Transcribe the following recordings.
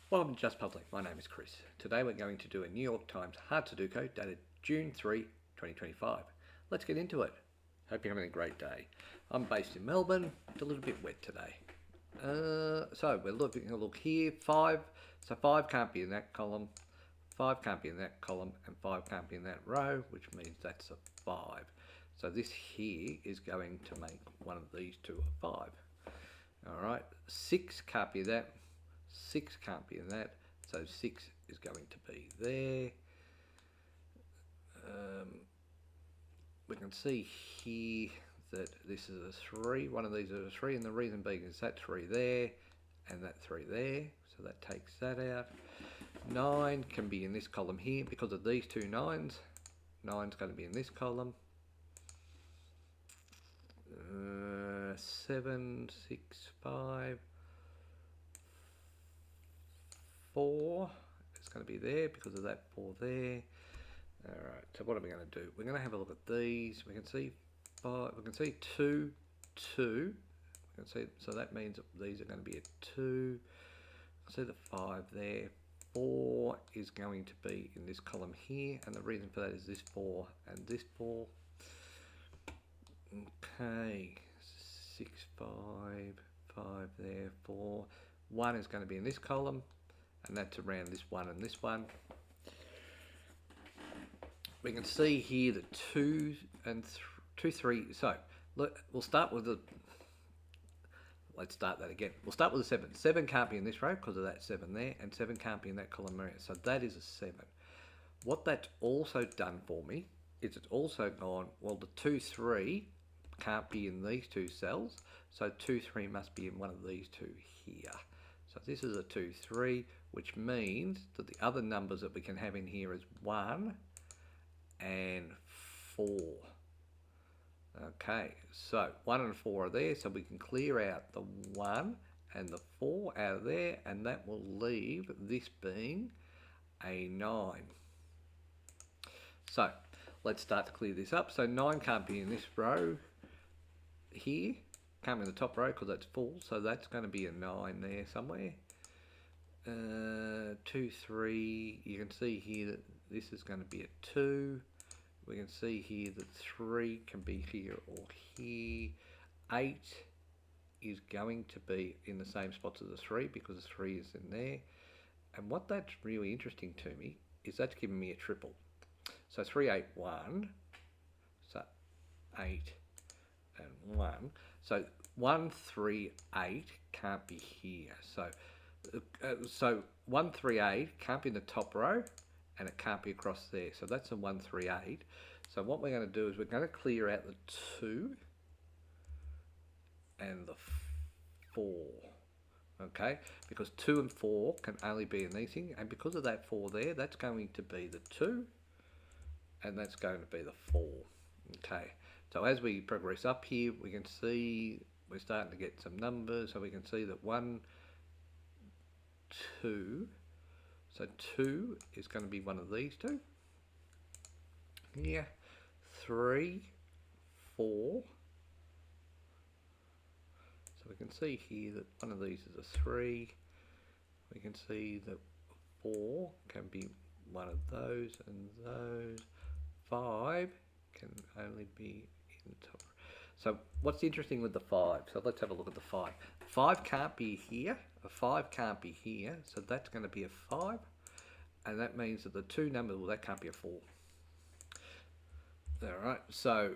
Welcome to Just Public. My name is Chris. Today we're going to do a New York Times hard Sudoku dated June 3, 2025. Let's get into it. Hope you're having a great day. I'm based in Melbourne. It's a little bit wet today. So we're looking a look here. 5. So 5 can't be in that column. 5 can't be in that column. And 5 can't be in that row, which means that's a 5. So this here is going to make one of these two a 5. Alright. 6 can't be that. 6 can't be in that, so 6 is going to be there. We can see here that this is a 3, one of these is a 3, and the reason being is that 3 there and that 3 there, so that takes that out. 9 can be in this column here because of these two 9s. 9's going to be in this column. 7, 6, 5. 4 is going to be there because of that 4 there. Alright, so what are we going to do? We're going to have a look at these. We can see 5, we can see 2, 2. We can see, so that means that these are going to be a 2. See the 5 there. 4 is going to be in this column here, and the reason for that is this 4 and this 4. Okay, 6, 5, 5 there, 4. 1 is going to be in this column, and that's around this 1 and this 1. We can see here that 2 and 2, 3. So look, we'll start with the. Let's start that again. We'll start with the 7. 7 can't be in this row because of that 7 there, and 7 can't be in that column area. So that is a 7. What that's also done for me is it's also gone, well, the 2, 3 can't be in these two cells, so 2, 3 must be in one of these two here. So this is a 2, 3, which means that the other numbers that we can have in here is 1 and 4. Okay, so 1 and 4 are there, so we can clear out the 1 and the 4 out of there, and that will leave this being a 9. So let's start to clear this up. So 9 can't be in this row here. Can't be in the top row because that's full, so that's going to be a 9 there somewhere. 2, 3, you can see here that this is going to be a 2. We can see here that 3 can be here or here. 8 is going to be in the same spots as the 3 because the 3 is in there. And what that's really interesting to me is that's giving me a triple. So 3, 8, 1. So 8 and 1. So 1, 3, 8 can't be here. So 1, 3, 8 can't be in the top row, and it can't be across there. So that's a 1, 3, 8. So what we're going to do is we're going to clear out the 2 and the 4. Okay, because 2 and 4 can only be in these things, and because of that 4 there, that's going to be the 2, and that's going to be the 4. Okay, so as we progress up here, we can see we're starting to get some numbers. So we can see that 1, 2, so 2 is going to be one of these two. Yeah, 3, 4. So we can see here that one of these is a 3. We can see that 4 can be one of those and those. 5 can only be in the top. So what's interesting with the 5? So let's have a look at the 5. 5 can't be here. A 5 can't be here. So that's going to be a 5. And that means that the two numbers, well, that can't be a 4. Alright, so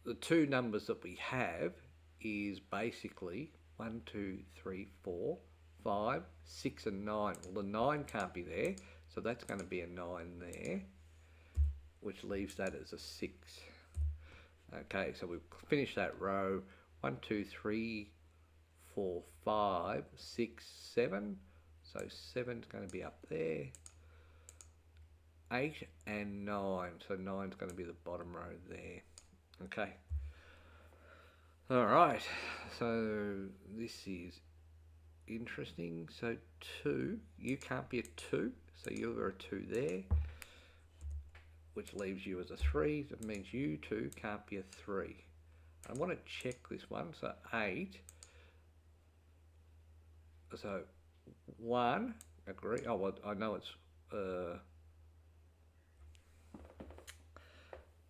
the two numbers that we have is basically 1, 2, 3, 4, 5, 6 and 9. Well, the 9 can't be there. So that's going to be a 9 there, which leaves that as a 6. Okay, so we've finished that row. 1, 2, 3, 4, 5, 6, 7. So 7's going to be up there. 8 and 9. So 9's going to be the bottom row there. Okay. Alright, so this is interesting. So 2, you can't be a 2. So you're a 2 there, which leaves you as a 3. That means you 2 can't be a 3. I want to check this one. So 8. So 1 agree. Oh, well, I know it's,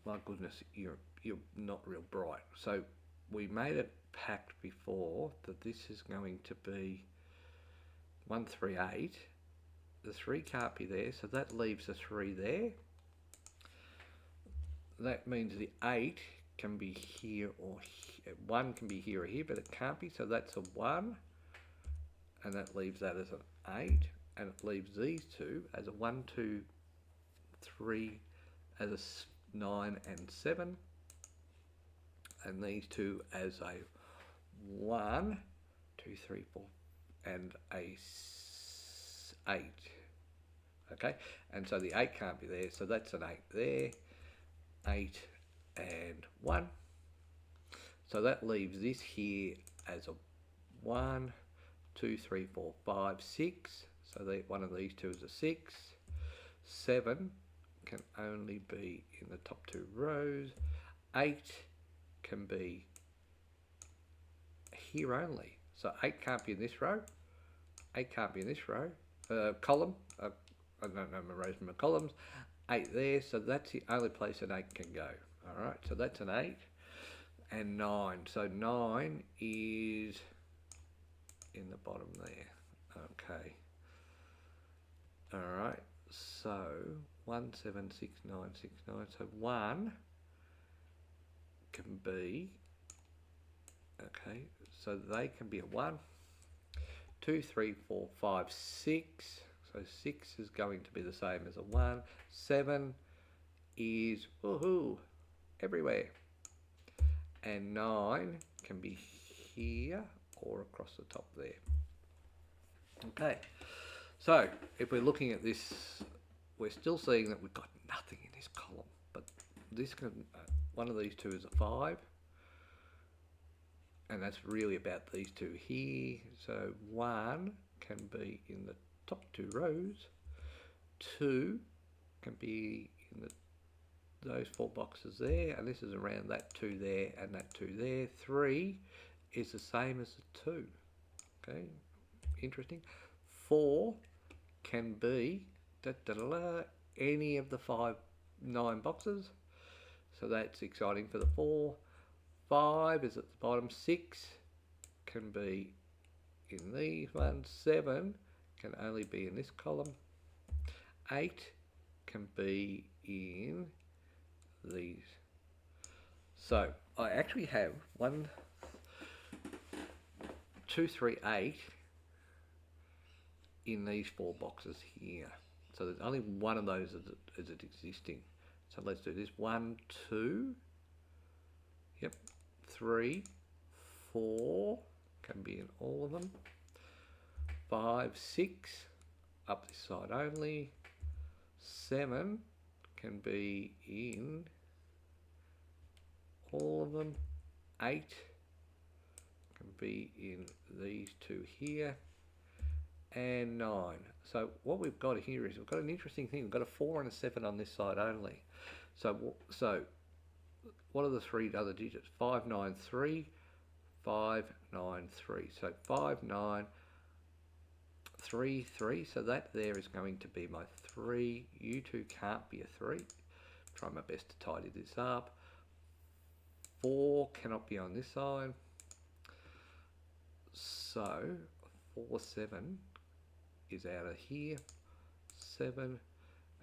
my goodness, you're not real bright. So we made a pact before that this is going to be 138. The 3 can't be there, so that leaves a 3 there. That means the 8 can be here or here. 1 can be here or here, but it can't be, so that's a 1. And that leaves that as an 8. And it leaves these two as a 1, 2, 3, as a 9 and 7. And these two as a 1, 2, 3, 4, and a 8. Okay, and so the 8 can't be there, so that's an 8 there. 8 and 1. So that leaves this here as a 1, 2, 3, 4, 5, 6. So one of these two is a 6. 7 can only be in the top 2 rows. 8 can be here only. So 8 can't be in this row. 8 can't be in this row. Column. I don't know my rows and my columns. 8 there, so that's the only place an 8 can go. Alright, so that's an 8. And 9. So 9 is in the bottom there. Okay. Alright, so 1, 7, 6, 9, 6, 9. So 1 can be, okay, so they can be a 1. 2, 3, 4, 5, 6. So 6 is going to be the same as a 1. 7 is, woohoo, everywhere. And 9 can be here or across the top there. Okay, so if we're looking at this, we're still seeing that we've got nothing in this column, but this can, one of these two is a 5, and that's really about these two here. So 1 can be in the top 2 rows, 2 can be in those 4 boxes there, and this is around that 2 there and that 2 there. 3 is the same as the 2. Okay, interesting. 4 can be any of the 9 boxes, so that's exciting for the 4. 5 is at the bottom. 6 can be in these ones. 7 can only be in this column. 8 can be in these. So I actually have 1, 2, 3, 8 in these 4 boxes here. So there's only one of those is it existing. So let's do this. 1, 2, yep, 3, 4 can be in all of them. 5, 6 up this side only. 7 can be in all of them. 8 can be in these two here. And 9. So what we've got here is we've got an interesting thing. We've got a 4 and a 7 on this side only. So what are the 3 other digits? 5, 9, 3. 5, 9, 3. So 5, 9, 3, 3. So that there is going to be my 3. You two can't be a 3. Try my best to tidy this up. 4 cannot be on this side. So 4, 7 is out of here. 7,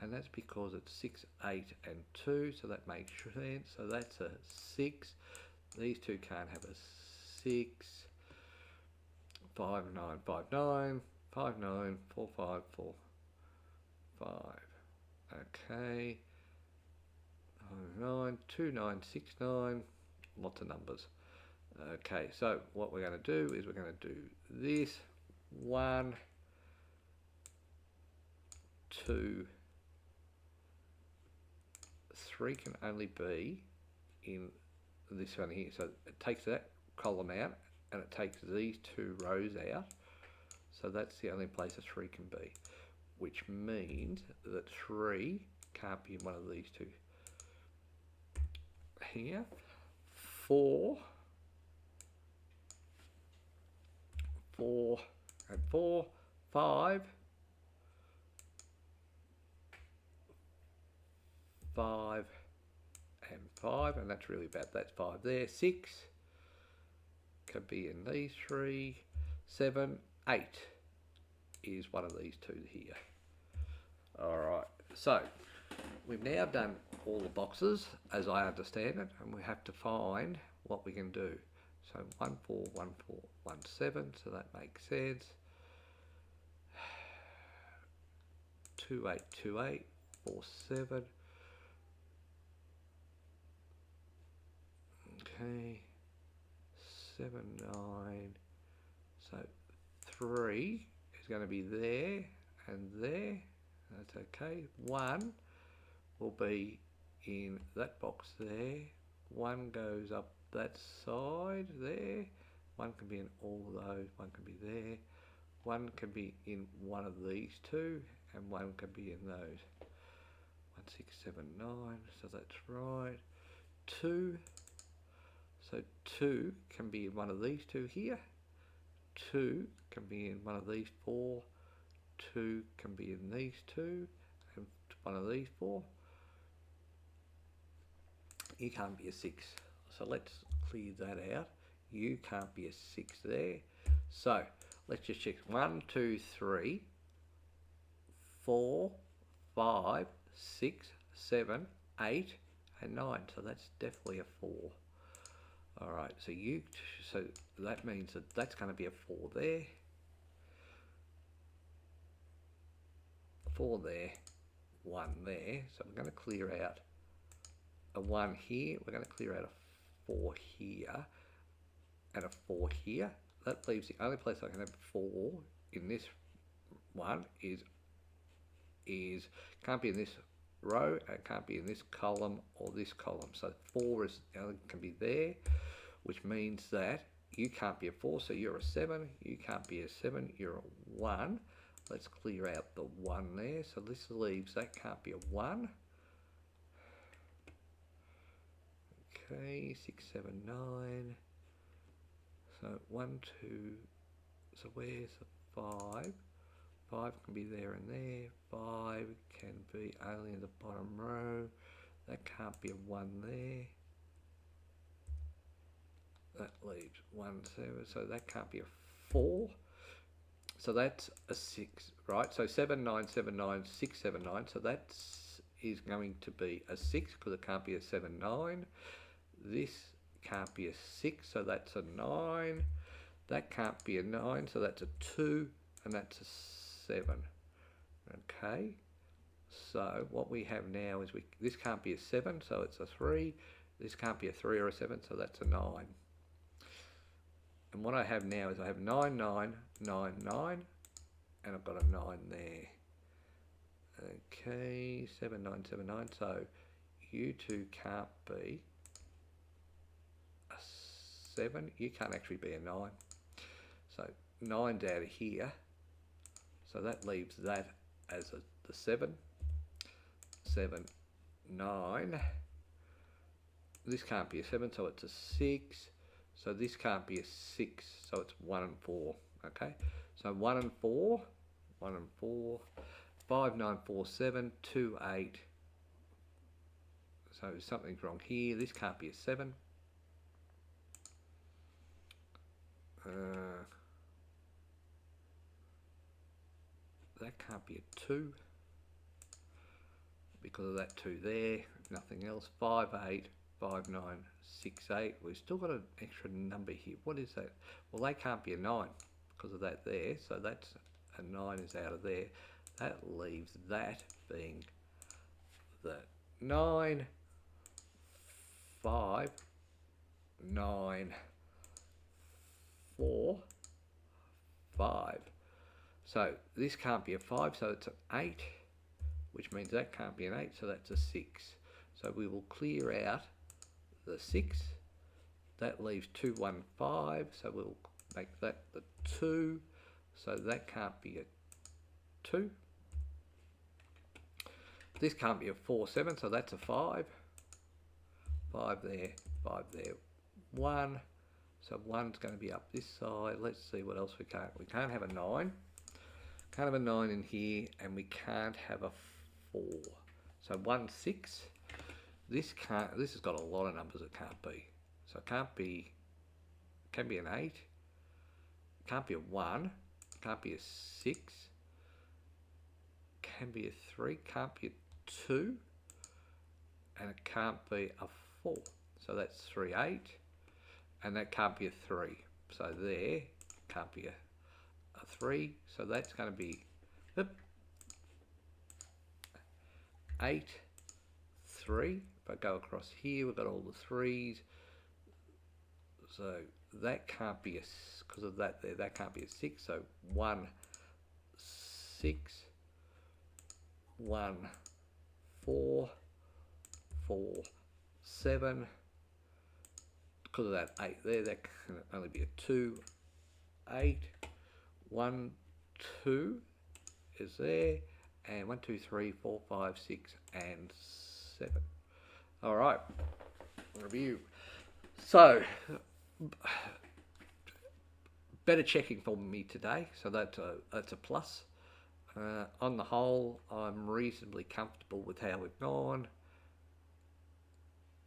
and that's because it's 6, 8 and 2, so that makes sense. So that's a 6. These two can't have a 6. 5, 9, 5, 9. 5, 9, 4, 5, 4, 5. Okay. 9, 2, 9, 6, 9. Lots of numbers. Okay, so what we're going to do is we're going to do this. 1, 2, 3 can only be in this one here. So it takes that column out and it takes these 2 rows out. So that's the only place a 3 can be, which means that 3 can't be in one of these 2 here. 4 and 4. 5 5 and 5, and that's really bad. That's 5 there. 6 can be in these 3. 7, 8 is one of these two here. Alright, so we've now done all the boxes as I understand it, and we have to find what we can do. So 1, 4, 1, 4, 1, 7, so that makes sense. 2, 8, 2, 8, 4, 7. Okay, 7, 9. So 3 is going to be there and there. That's okay. 1 will be in that box there. 1 goes up that side there. 1 can be in all those. 1 can be there. 1 can be in one of these two, and 1 can be in those. 1, 6, 7, 9. So that's right. 2. So 2 can be in one of these two here. 2 can be in one of these 4. 2 can be in these two, and one of these 4. You can't be a 6. So let's clear that out. You can't be a 6 there. So let's just check. 1, 2, 3, 4, 5, 6, 7, 8, and 9. So that's definitely a 4. Alright, so that means that that's going to be a 4 there. 4 there, 1 there. So we're going to clear out a 1 here. We're going to clear out a 4 here and a 4 here. That leaves the only place I can have 4 in this one is can't be in this row, and it can't be in this column or this column. So 4 can be there, which means that you can't be a 4, so you're a 7. You can't be a 7, you're a 1. Let's clear out the 1 there. So this leaves that can't be a 1. Okay, 6, 7, 9. So 1, 2. So where's the 5? 5 can be there and there. 5 can be only in the bottom row. That can't be a 1 there. That leaves 1, 7. So that can't be a 4. So that's a 6, right? So 7, 9, 7, 9, 6, 7, 9. So that is going to be a 6 because it can't be a 7, 9. This can't be a 6, so that's a 9. That can't be a 9, so that's a 2, and that's a 7. Okay, so what we have now is this can't be a 7, so it's a 3. This can't be a 3 or a 7, so that's a 9. And what I have now is I have 9, 9, 9, 9, and I've got a 9 there. Okay, 7, 9, 7, 9, so you two can't be a 7. You can't actually be a 9. So 9's out of here. So that leaves that as the 7. 7, 9. This can't be a 7, so it's a 6. So this can't be a 6, so it's 1 and 4. Okay, so 1 and 4. 1 and 4. 5, 9, 4, 7, 2, 8. So something's wrong here. This can't be a 7. That can't be a 2 because of that 2 there. Nothing else. 5, 8, 5, 9, 6, 8. We've still got an extra number here. What is that? Well, they can't be a 9 because of that there. So that's a 9 is out of there. That leaves that being the 9, 5, 9, 4, 5. So this can't be a 5, so it's an 8, which means that can't be an 8, so that's a 6. So we will clear out the 6. That leaves 2, 1, 5, so we'll make that the 2. So that can't be a 2. This can't be a 4, 7, so that's a 5. 5 there, 5 there, 1. So 1's going to be up this side. Let's see what else we can't. We can't have a 9. Can't have a 9 in here, and we can't have a 4. So 1, 6. This can't. This has got a lot of numbers it can't be. So it can't be. Can be an 8. Can't be a 1. Can't be a 6. Can be a 3. Can't be a 2. And it can't be a 4. So that's 3, 8. And that can't be a 3. So there can't be a 3. So that's going to be 8, 3. If I go across here, we've got all the 3s. So that can't be because of that there, that can't be a 6. So 1, 6, 1, 4, 4, 7. Because of that 8 there, that can only be a 2, 8, 1, 2 is there, and 1, 2, 3, 4, 5, 6, and 7. All right, review. So, better checking for me today, so that's a plus. On the whole, I'm reasonably comfortable with how we've gone.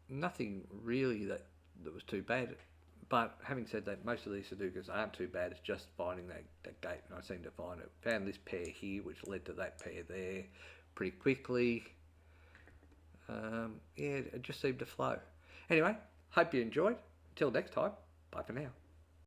Nothing really that was too bad. But having said that, most of these Sudokus aren't too bad. It's just finding that gate, and I seem to find it. Found this pair here, which led to that pair there pretty quickly. Yeah, it just seemed to flow. Anyway, hope you enjoyed. Until next time, bye for now.